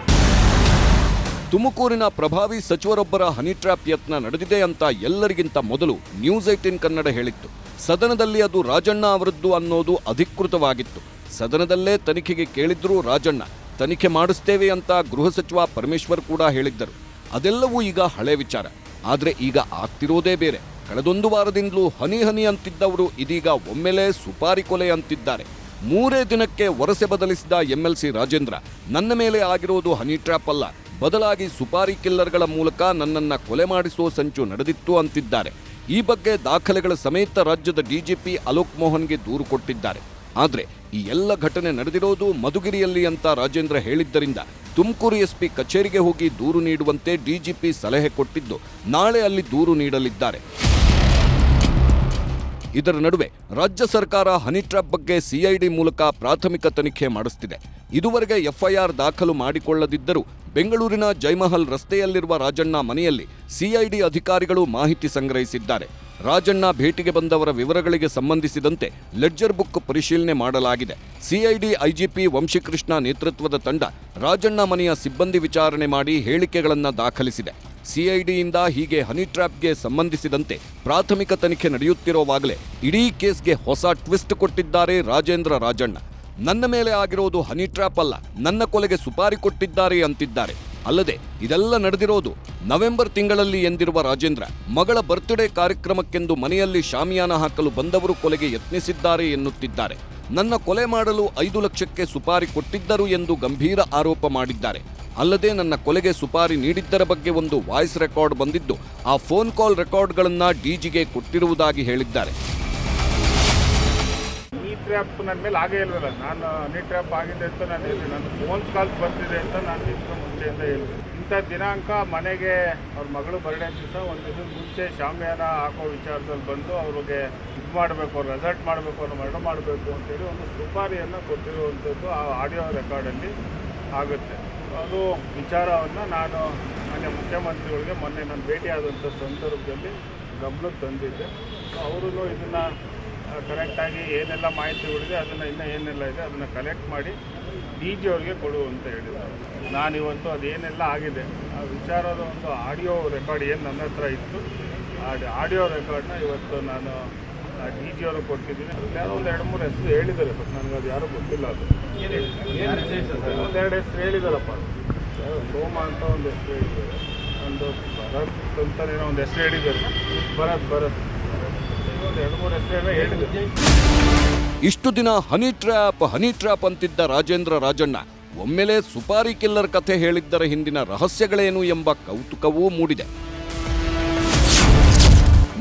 ತುಮಕೂರಿನ ಪ್ರಭಾವಿ ಸಚಿವರೊಬ್ಬರ ಹನಿ ಟ್ರ್ಯಾಪ್ ಯತ್ನ ನಡೆದಿದೆ ಅಂತ ಎಲ್ಲರಿಗಿಂತ ಮೊದಲು ನ್ಯೂಸ್ 18 ಕನ್ನಡ ಹೇಳಿತ್ತು. ಸದನದಲ್ಲಿ ಅದು ರಾಜಣ್ಣ ಅವರದ್ದು ಅನ್ನೋದು ಅಧಿಕೃತವಾಗಿತ್ತು. ಸದನದಲ್ಲೇ ತನಿಖೆಗೆ ಕೇಳಿದ್ರು ರಾಜಣ್ಣ. ತನಿಖೆ ಮಾಡಿಸ್ತೇವೆ ಅಂತ ಗೃಹ ಸಚಿವ ಪರಮೇಶ್ವರ್ ಕೂಡ ಹೇಳಿದ್ದರು. ಅದೆಲ್ಲವೂ ಈಗ ಹಳೆ ವಿಚಾರ. ಆದ್ರೆ ಈಗ ಆಗ್ತಿರೋದೇ ಬೇರೆ. ಕಳೆದೊಂದು ವಾರದಿಂದಲೂ ಹನಿ ಹನಿ ಅಂತಿದ್ದವರು ಇದೀಗ ಒಮ್ಮೆಲೇ ಸುಪಾರಿ ಕೊಲೆ ಅಂತಿದ್ದಾರೆ. 3 ದಿನಕ್ಕೆ ವರಸೆ ಬದಲಿಸಿದ MLC ರಾಜೇಂದ್ರ ನನ್ನ ಮೇಲೆ ಆಗಿರೋದು ಹನಿ ಟ್ರ್ಯಾಪ್ ಅಲ್ಲ, ಬದಲಾಗಿ ಸುಪಾರಿ ಕಿಲ್ಲರ್ಗಳ ಮೂಲಕ ನನ್ನನ್ನ ಕೊಲೆ ಮಾಡಿಸುವ ಸಂಚು ನಡೆದಿತ್ತು ಅಂತಿದ್ದಾರೆ. ಈ ಬಗ್ಗೆ ದಾಖಲೆಗಳ ಸಮೇತ ರಾಜ್ಯದ DGP ಅಲೋಕ್ ಮೋಹನ್ಗೆ ದೂರು ಕೊಟ್ಟಿದ್ದಾರೆ. ಆದ್ರೆ ಈ ಎಲ್ಲ ಘಟನೆ ನಡೆದಿರೋದು ಮಧುಗಿರಿಯಲ್ಲಿ ಅಂತ ರಾಜೇಂದ್ರ ಹೇಳಿದ್ದರಿಂದ ತುಮಕೂರು SP ಕಚೇರಿಗೆ ಹೋಗಿ ದೂರು ನೀಡುವಂತೆ DGP ಸಲಹೆ ಕೊಟ್ಟಿದ್ದು ನಾಳೆ ಅಲ್ಲಿ ದೂರು ನೀಡಲಿದ್ದಾರೆ. ಇದರ ನಡುವೆ ರಾಜ್ಯ ಸರ್ಕಾರ ಹನಿ ಟ್ರ್ಯಾಪ್ ಬಗ್ಗೆ CID ಮೂಲಕ ಪ್ರಾಥಮಿಕ ತನಿಖೆ ಮಾಡಿಸುತ್ತಿದೆ. ಇದುವರೆಗೆ FIR ದಾಖಲು ಮಾಡಿಕೊಳ್ಳದಿದ್ದರೂ ಬೆಂಗಳೂರಿನ ಜೈಮಹಲ್ ರಸ್ತೆಯಲ್ಲಿರುವ ರಾಜಣ್ಣ ಮನೆಯಲ್ಲಿ CID ಅಧಿಕಾರಿಗಳು ಮಾಹಿತಿ ಸಂಗ್ರಹಿಸಿದ್ದಾರೆ. ರಾಜಣ್ಣ ಭೇಟಿಗೆ ಬಂದವರ ವಿವರಗಳಿಗೆ ಸಂಬಂಧಿಸಿದಂತೆ ಲೆಡ್ಜರ್ ಬುಕ್ ಪರಿಶೀಲನೆ ಮಾಡಲಾಗಿದೆ. CID IGP ವಂಶಿಕೃಷ್ಣ ನೇತೃತ್ವದ ತಂಡ ರಾಜಣ್ಣ ಮನೆಯ ಸಿಬ್ಬಂದಿ ವಿಚಾರಣೆ ಮಾಡಿ ಹೇಳಿಕೆಗಳನ್ನು ದಾಖಲಿಸಿದೆ. CIDಯಿಂದ ಹೀಗೆ ಹನಿ ಟ್ರ್ಯಾಪ್ಗೆ ಸಂಬಂಧಿಸಿದಂತೆ ಪ್ರಾಥಮಿಕ ತನಿಖೆ ನಡೆಯುತ್ತಿರುವಾಗಲೇ ಇಡೀ ಕೇಸ್ಗೆ ಹೊಸ ಟ್ವಿಸ್ಟ್ ಕೊಟ್ಟಿದ್ದಾರೆ ರಾಜಣ್ಣ. ನನ್ನ ಮೇಲೆ ಆಗಿರೋದು ಹನಿ ಟ್ರ್ಯಾಪ್ ಅಲ್ಲ, ನನ್ನ ಕೊಲೆಗೆ ಸುಪಾರಿ ಕೊಟ್ಟಿದ್ದಾರೆ ಅಂತಿದ್ದಾರೆ. ಅಲ್ಲದೆ ಇದೆಲ್ಲ ನಡೆದಿರೋದು ನವೆಂಬರ್ ತಿಂಗಳಲ್ಲಿ ಎಂದಿರುವ ರಾಜೇಂದ್ರ ಮಗಳ ಬರ್ತ್ಡೇ ಕಾರ್ಯಕ್ರಮಕ್ಕೆಂದು ಮನೆಯಲ್ಲಿ ಶಾಮಿಯಾನ ಹಾಕಲು ಬಂದವರು ಕೊಲೆಗೆ ಯತ್ನಿಸಿದ್ದಾರೆ ಎನ್ನುತ್ತಿದ್ದಾರೆ. ನನ್ನ ಕೊಲೆ ಮಾಡಲು 5 ಲಕ್ಷಕ್ಕೆ ಸುಪಾರಿ ಕೊಟ್ಟಿದ್ದರು ಎಂದು ಗಂಭೀರ ಆರೋಪ ಮಾಡಿದ್ದಾರೆ. ಅಲ್ಲದೆ ನನ್ನ ಕೊಲೆಗೆ ಸುಪಾರಿ ನೀಡಿದ್ದರ ಬಗ್ಗೆ ಒಂದು ವಾಯ್ಸ್ ರೆಕಾರ್ಡ್ ಬಂದಿದ್ದು ಆ ಫೋನ್ ಕಾಲ್ ರೆಕಾರ್ಡ್ಗಳನ್ನು DGಗೆ ಕೊಟ್ಟಿರುವುದಾಗಿ ಹೇಳಿದ್ದಾರೆ. ಟ್ರ್ಯಾಪ್ ನನ್ನ ಮೇಲೆ ಆಗೇ ಇಲ್ವಲ್ಲ, ನಾನು ಹನಿ ಟ್ರ್ಯಾಪ್ ಆಗಿದೆ ಅಂತ ನಾನು ಹೇಳಿದೆ. ನನ್ನ ಫೋನ್ ಕಾಲ್ಸ್ ಬರ್ತಿದೆ ಅಂತ ನಾನು ಇದಕ್ಕೆ ಮುಂಚೆಯಿಂದ ಹೇಳಿದೆ. ಇಂಥ ದಿನಾಂಕ ಮನೆಗೆ ಅವ್ರ ಮಗಳು ಬರ್ಡೇ ದಿವಸ ಒಂದು ದಿವಸ ಮುಂಚೆ ಶಾಮಿಯಾನ ಹಾಕೋ ವಿಚಾರದಲ್ಲಿ ಬಂದು ಅವ್ರಿಗೆ ಇದು ಮಾಡಬೇಕು, ಅವ್ರು ರೆಸಲ್ಟ್ ಮಾಡಬೇಕು, ಅವ್ರು ಮರ್ಡರ್ ಮಾಡಬೇಕು ಅಂತೇಳಿ ಒಂದು ಸುಪಾರಿಯನ್ನು ಕೊಟ್ಟಿರುವಂಥದ್ದು ಆ ಆಡಿಯೋ ರೆಕಾರ್ಡಲ್ಲಿ ಆಗುತ್ತೆ. ಅದು ವಿಚಾರವನ್ನು ನಾನು ಮಾನ್ಯ ಮುಖ್ಯಮಂತ್ರಿಗಳಿಗೆ ಮೊನ್ನೆ ನಾನು ಭೇಟಿಯಾದಂಥ ಸಂದರ್ಭದಲ್ಲಿ ಗಮನಕ್ಕೆ ತಂದಿದ್ದೆ. ಸೊ ಅವರು ಇದನ್ನು ಕರೆಕ್ಟಾಗಿ ಏನೆಲ್ಲ ಮಾಹಿತಿಗಳಿದೆ ಅದನ್ನು ಇನ್ನೂ ಏನೆಲ್ಲ ಇದೆ ಅದನ್ನು ಕಲೆಕ್ಟ್ ಮಾಡಿ DG ಅವ್ರಿಗೆ ಕೊಡು ಅಂತ ಹೇಳಿದ್ದಾರೆ. ನಾನಿವತ್ತು ಅದೇನೆಲ್ಲ ಆಗಿದೆ ಆ ವಿಚಾರದ ಒಂದು ಆಡಿಯೋ ರೆಕಾರ್ಡ್ ಏನು ನನ್ನ ಹತ್ರ ಇತ್ತು ಆ ಆಡಿಯೋ ರೆಕಾರ್ಡ್ನ ಇವತ್ತು ನಾನು DG ಅವ್ರಿಗೆ ಕೊಟ್ಟಿದ್ದೀನಿ. ಅದಕ್ಕೆ ಯಾರೋ ಒಂದು 2-3 ಹೆಸರು ಹೇಳಿದ್ದಾರೆ, ಬಟ್ ನನಗೆ ಅದು ಯಾರೂ ಗೊತ್ತಿಲ್ಲ. ಅದು ಒಂದೆರಡು ಹೆಸರು ಹೇಳಿದಾರಪ್ಪ. ಸೋಮ ಅಂತ ಒಂದು ಹೆಸರು ಹೇಳಿದ್ದಾರೆ, ಒಂದು ಭರತ್ ಅಂತನೇನೋ ಒಂದು ಹೆಸರು ಹೇಳಿದ್ದಾರೆ, ಭರತ್ ಒಂದು 2-3 ಹೆಸರು ಹೇಳಿದ್ದಾರೆ. ಇಷ್ಟು ದಿನ ಹನಿ ಟ್ರ್ಯಾಪ್ ಅಂತಿದ್ದ ರಾಜೇಂದ್ರ ರಾಜಣ್ಣ ಒಮ್ಮೆಲೆ ಸುಪಾರಿ ಕಿಲ್ಲರ್ ಕಥೆ ಹೇಳಿದ್ದರ ಹಿಂದಿನ ರಹಸ್ಯಗಳೇನು ಎಂಬ ಕೌತುಕವೂ ಮೂಡಿದೆ.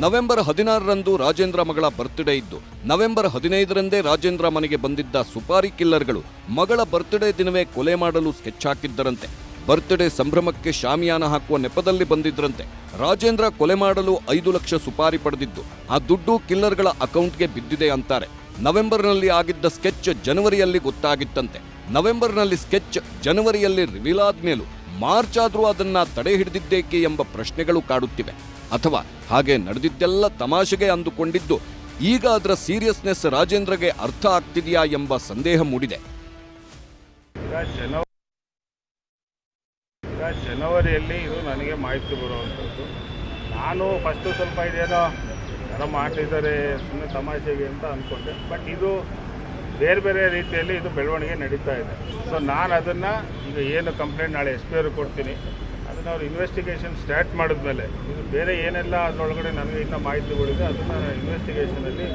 ನವೆಂಬರ್ 16ರಂದು ರಾಜೇಂದ್ರ ಮಗಳ ಬರ್ತ್ಡೇ ಇದ್ದು ನವೆಂಬರ್ 15ರಂದೇ ರಾಜೇಂದ್ರ ಮನೆಗೆ ಬಂದಿದ್ದ ಸುಪಾರಿ ಕಿಲ್ಲರ್ಗಳು ಮಗಳ ಬರ್ತ್ಡೇ ದಿನವೇ ಕೊಲೆ ಮಾಡಲು ಸ್ಕೆಚ್ ಹಾಕಿದ್ದರಂತೆ. ಬರ್ತ್ಡೇ ಸಂಭ್ರಮಕ್ಕೆ ಶಾಮಿಯಾನ ಹಾಕುವ ನೆಪದಲ್ಲಿ ಬಂದಿದ್ರಂತೆ. ರಾಜೇಂದ್ರ ಕೊಲೆ ಮಾಡಲು 5 ಲಕ್ಷ ಸುಪಾರಿ ಪಡೆದಿದ್ದು ಆ ದುಡ್ಡು ಕಿಲ್ಲರ್ಗಳ ಅಕೌಂಟ್ಗೆ ಬಿದ್ದಿದೆ ಅಂತಾರೆ. ನವೆಂಬರ್ನಲ್ಲಿ ಆಗಿದ್ದ ಸ್ಕೆಚ್ ಜನವರಿಯಲ್ಲಿ ಗೊತ್ತಾಗಿತ್ತಂತೆ. ನವೆಂಬರ್ನಲ್ಲಿ ಸ್ಕೆಚ್ ಜನವರಿಯಲ್ಲಿ ರಿವೀಲ್ ಆದ್ಮೇಲೂ ಮಾರ್ಚ್ ಆದ್ರೂ ಅದನ್ನ ತಡೆ ಹಿಡಿದಿದ್ದೇಕೆ ಎಂಬ ಪ್ರಶ್ನೆಗಳು ಕಾಡುತ್ತಿವೆ. ಅಥವಾ ಹಾಗೆ ನಡೆದಿದ್ದೆಲ್ಲ ತಮಾಷೆಗೆ ಅಂದುಕೊಂಡಿದ್ದು ಈಗ ಅದರ ಸೀರಿಯಸ್ನೆಸ್ ರಾಜೇಂದ್ರಗೆ ಅರ್ಥ ಆಗ್ತಿದೆಯಾ ಎಂಬ ಸಂದೇಹ ಮೂಡಿದೆ. ಜನವರಿಯಲ್ಲಿ ಇದು ನನಗೆ ಮಾಹಿತಿ ಬರುವಂಥದ್ದು. ನಾನು ಫಸ್ಟು ಸ್ವಲ್ಪ ಇದೇನೋ ಯಾರೋ ಮಾಡ್ತಿದ್ದಾರೆ ಸುಮ್ಮನೆ ತಮಾಷೆಗೆ ಅಂತ ಅಂದ್ಕೊಂಡೆ, ಬಟ್ ಇದು ಬೇರೆ ಬೇರೆ ರೀತಿಯಲ್ಲಿ ಇದು ಬೆಳವಣಿಗೆ ನಡೀತಾ ಇದೆ. ಸೊ ನಾನು ಅದನ್ನು ಈಗ ಏನು ಕಂಪ್ಲೇಂಟ್ ನಾಳೆ SP ಅವ್ರಿಗೆ ಕೊಡ್ತೀನಿ, ಅದನ್ನು ಅವ್ರು ಇನ್ವೆಸ್ಟಿಗೇಷನ್ ಸ್ಟಾರ್ಟ್ ಮಾಡಿದ್ಮೇಲೆ ಇದು ಬೇರೆ ಏನೆಲ್ಲ ಅದರೊಳಗಡೆ ನನಗೆ ಇನ್ನೂ ಮಾಹಿತಿಗಳಿದೆ ಅದನ್ನು ಇನ್ವೆಸ್ಟಿಗೇಷನಲ್ಲಿ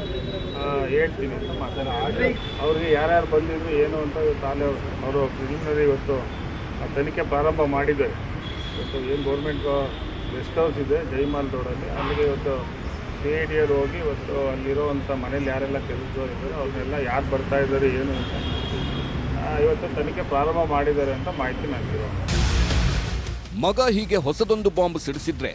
ಹೇಳ್ತೀನಿ ಅಂತ ಮಾತಾಡಿ. ಅವ್ರಿಗೆ ಯಾರ್ಯಾರು ಬಂದಿದ್ರು ಏನು ಅಂತ ತಾನೇ ಅವರು ಪ್ರಿಲಿಮಿನರಿ ಇವತ್ತು ತನಿಖೆ ಪ್ರಾರಂಭ ಮಾಡಿದ್ದಾರೆ. ಇವತ್ತು ಏನು ಗೌರ್ಮೆಂಟ್ ಗೆಸ್ಟ್ ಹೌಸ್ ಇದೆ ಜೈಮಾಲ್ ರೋಡಲ್ಲಿ, ಅಲ್ಲಿಗೆ ಇವತ್ತು CID ಅವರು ಹೋಗಿ ಇವತ್ತು ಅಲ್ಲಿರೋವಂಥ ಮನೇಲಿ ಯಾರೆಲ್ಲ ಕೆಲಸದವರು ಇದ್ದಾರೆ ಅವ್ರನ್ನೆಲ್ಲ ಯಾರು ಬರ್ತಾ ಇದ್ದಾರೆ ಏನು ಅಂತ ಇವತ್ತು ತನಿಖೆ ಪ್ರಾರಂಭ ಮಾಡಿದ್ದಾರೆ ಅಂತ ಮಾಹಿತಿ ನನಗಿರೋ. ಮಗ ಹೀಗೆ ಹೊಸದೊಂದು ಬಾಂಬ್ ಸಿಡಿಸಿದ್ರೆ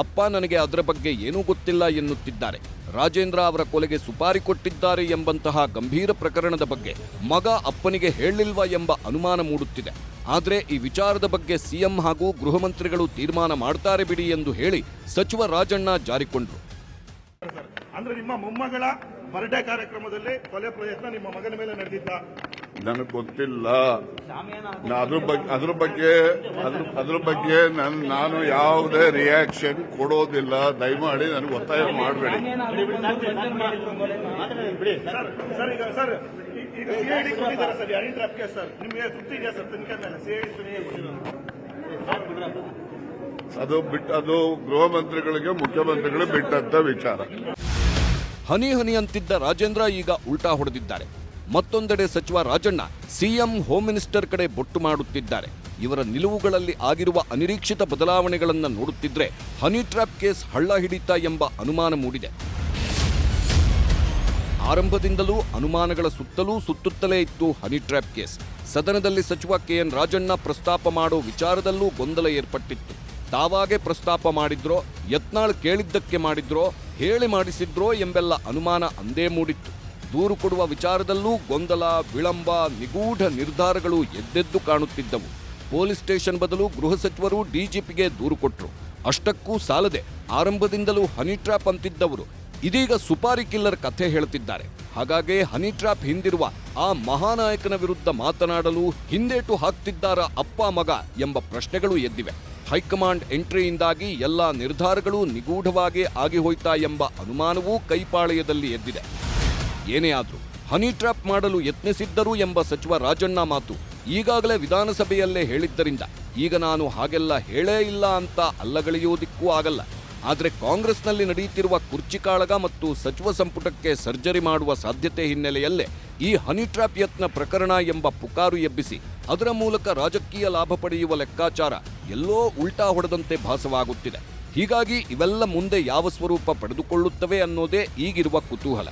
ಅಪ್ಪ ನನಗೆ ಅದರ ಬಗ್ಗೆ ಏನೂ ಗೊತ್ತಿಲ್ಲ ಎನ್ನುತ್ತಿದ್ದಾರೆ. ರಾಜೇಂದ್ರ ಅವರ ಕೊಲೆಗೆ ಸುಪಾರಿ ಕೊಟ್ಟಿದ್ದಾರೆ ಎಂಬಂತಹ ಗಂಭೀರ ಪ್ರಕರಣದ ಬಗ್ಗೆ ಮಗ ಅಪ್ಪನಿಗೆ ಹೇಳಿಲ್ವಾ ಎಂಬ ಅನುಮಾನ ಮೂಡುತ್ತಿದೆ. ಆದರೆ ಈ ವಿಚಾರದ ಬಗ್ಗೆ CM ಹಾಗೂ ಗೃಹ ಮಂತ್ರಿಗಳು ತೀರ್ಮಾನ ಮಾಡ್ತಾರೆ ಬಿಡಿ ಎಂದು ಹೇಳಿ ಸಚಿವ ರಾಜಣ್ಣ ಜಾರಿಕೊಂಡ್ರು. ಅಂದ್ರೆ ನಿಮ್ಮ ಮೊಮ್ಮಗಳ ಬರ್ಡೇ ಕಾರ್ಯಕ್ರಮದಲ್ಲಿ ಕೊಲೆ ಪ್ರಯತ್ನ ನಿಮ್ಮ ಮಗನ ಮೇಲೆ ನಡೆದಿದ್ದ? ನನಗೆ ಗೊತ್ತಿಲ್ಲ. ಅದ್ರ ಬಗ್ಗೆ ನಾನು ಯಾವುದೇ ರಿಯಾಕ್ಷನ್ ಕೊಡೋದಿಲ್ಲ. ದಯಮಾಡಿ ನನಗೆ ಒತ್ತಾಯ ಮಾಡಬೇಡಿ. ಸರ್ ಈಗ ಸರ್ ಈಗ CID ಕೊಟ್ಟಿದ್ದಾರೆ sir honey trap case. Sir ನಿಮಗೆ ತೃಪ್ತಿ ಇದೆಯಾ ಸರ್ ತನಿಖೆ ಮೇಲೆ? CID ತನಿಖೆ ಕೊಟ್ಟಿದ್ದಾರೆ. ಅದು ಗೃಹ ಮಂತ್ರಿಗಳಿಗೆ ಮುಖ್ಯಮಂತ್ರಿಗಳು ಬಿಟ್ಟಂತ ವಿಚಾರ. ಹನಿ ಅಂತಿದ್ದ ರಾಜೇಂದ್ರ ಈಗ ಉಲ್ಟಾ ಹೊಡೆದಿದ್ದಾರೆ. ಮತ್ತೊಂದೆಡೆ ಸಚಿವ ರಾಜಣ್ಣ CM ಹೋಮ್ ಮಿನಿಸ್ಟರ್ ಕಡೆ ಬೊಟ್ಟು ಮಾಡುತ್ತಿದ್ದಾರೆ. ಇವರ ನಿಲುವುಗಳಲ್ಲಿ ಆಗಿರುವ ಅನಿರೀಕ್ಷಿತ ಬದಲಾವಣೆಗಳನ್ನು ನೋಡುತ್ತಿದ್ರೆ ಹನಿ ಟ್ರ್ಯಾಪ್ ಕೇಸ್ ಹಳ್ಳ ಹಿಡಿತಾ ಎಂಬ ಅನುಮಾನ ಮೂಡಿದೆ. ಆರಂಭದಿಂದಲೂ ಅನುಮಾನಗಳ ಸುತ್ತುತ್ತಲೇ ಇತ್ತು ಹನಿ ಟ್ರ್ಯಾಪ್ ಕೇಸ್. ಸದನದಲ್ಲಿ ಸಚಿವ KN ರಾಜಣ್ಣ ಪ್ರಸ್ತಾಪ ಮಾಡೋ ವಿಚಾರದಲ್ಲೂ ಗೊಂದಲ ಏರ್ಪಟ್ಟಿತ್ತು. ತಾವಾಗೆ ಪ್ರಸ್ತಾಪ ಮಾಡಿದ್ರೋ, ಯತ್ನಾಳ್ ಕೇಳಿದ್ದಕ್ಕೆ ಮಾಡಿದ್ರೋ, ಹೇಳಿ ಮಾಡಿಸಿದ್ರೋ ಎಂಬೆಲ್ಲ ಅನುಮಾನ ಅಂದೇ ಮೂಡಿತ್ತು. ದೂರು ಕೊಡುವ ವಿಚಾರದಲ್ಲೂ ಗೊಂದಲ, ವಿಳಂಬ, ನಿಗೂಢ ನಿರ್ಧಾರಗಳು ಎದ್ದೆದ್ದು ಕಾಣುತ್ತಿದ್ದವು. ಪೊಲೀಸ್ ಸ್ಟೇಷನ್ ಬದಲು ಗೃಹ ಸಚಿವರು DGPಗೆ ದೂರು ಕೊಟ್ಟರು. ಅಷ್ಟಕ್ಕೂ ಸಾಲದೆ ಆರಂಭದಿಂದಲೂ ಹನಿ ಟ್ರ್ಯಾಪ್ ಅಂತಿದ್ದವರು ಇದೀಗ ಸುಪಾರಿ ಕಿಲ್ಲರ್ ಕಥೆ ಹೇಳ್ತಿದ್ದಾರೆ. ಹಾಗಾಗಿ ಹನಿ ಟ್ರ್ಯಾಪ್ ಹಿಂದಿರುವ ಆ ಮಹಾನಾಯಕನ ವಿರುದ್ಧ ಮಾತನಾಡಲು ಹಿಂದೇಟು ಹಾಕ್ತಿದ್ದಾರ ಅಪ್ಪ ಮಗ ಎಂಬ ಪ್ರಶ್ನೆಗಳು ಎದ್ದಿವೆ. ಹೈಕಮಾಂಡ್ ಎಂಟ್ರಿಯಿಂದಾಗಿ ಎಲ್ಲ ನಿರ್ಧಾರಗಳು ನಿಗೂಢವಾಗಿ ಆಗಿ ಹೋಯ್ತಾ ಎಂಬ ಅನುಮಾನವೂ ಕೈಪಾಳೆಯದಲ್ಲಿ ಎದ್ದಿದೆ. ಏನೇ ಆದ್ರೂ ಹನಿ ಟ್ರ್ಯಾಪ್ ಮಾಡಲು ಯತ್ನಿಸಿದ್ದರು ಎಂಬ ಸಚಿವ ರಾಜಣ್ಣ ಮಾತು ಈಗಾಗಲೇ ವಿಧಾನಸಭೆಯಲ್ಲೇ ಹೇಳಿದ್ದರಿಂದ ಈಗ ನಾನು ಹಾಗೆಲ್ಲ ಹೇಳೇ ಇಲ್ಲ ಅಂತ ಅಲ್ಲಗಳೆಯುವುದಕ್ಕೂ ಆಗಲ್ಲ. ಆದರೆ ಕಾಂಗ್ರೆಸ್ನಲ್ಲಿ ನಡೆಯುತ್ತಿರುವ ಕುರ್ಚಿ ಕಾಳಗ ಮತ್ತು ಸಚಿವ ಸಂಪುಟಕ್ಕೆ ಸರ್ಜರಿ ಮಾಡುವ ಸಾಧ್ಯತೆ ಹಿನ್ನೆಲೆಯಲ್ಲೇ ಈ ಹನಿ ಟ್ರ್ಯಾಪ್ ಯತ್ನ ಪ್ರಕರಣ ಎಂಬ ಪುಕಾರು ಎಬ್ಬಿಸಿ ಅದರ ಮೂಲಕ ರಾಜಕೀಯ ಲಾಭ ಪಡೆಯುವ ಲೆಕ್ಕಾಚಾರ ಎಲ್ಲೋ ಉಲ್ಟಾ ಹೊಡೆದಂತೆ ಭಾಸವಾಗುತ್ತಿದೆ. ಹೀಗಾಗಿ ಇವೆಲ್ಲ ಮುಂದೆ ಯಾವ ಸ್ವರೂಪ ಪಡೆದುಕೊಳ್ಳುತ್ತವೆ ಅನ್ನೋದೇ ಈಗಿರುವ ಕುತೂಹಲ.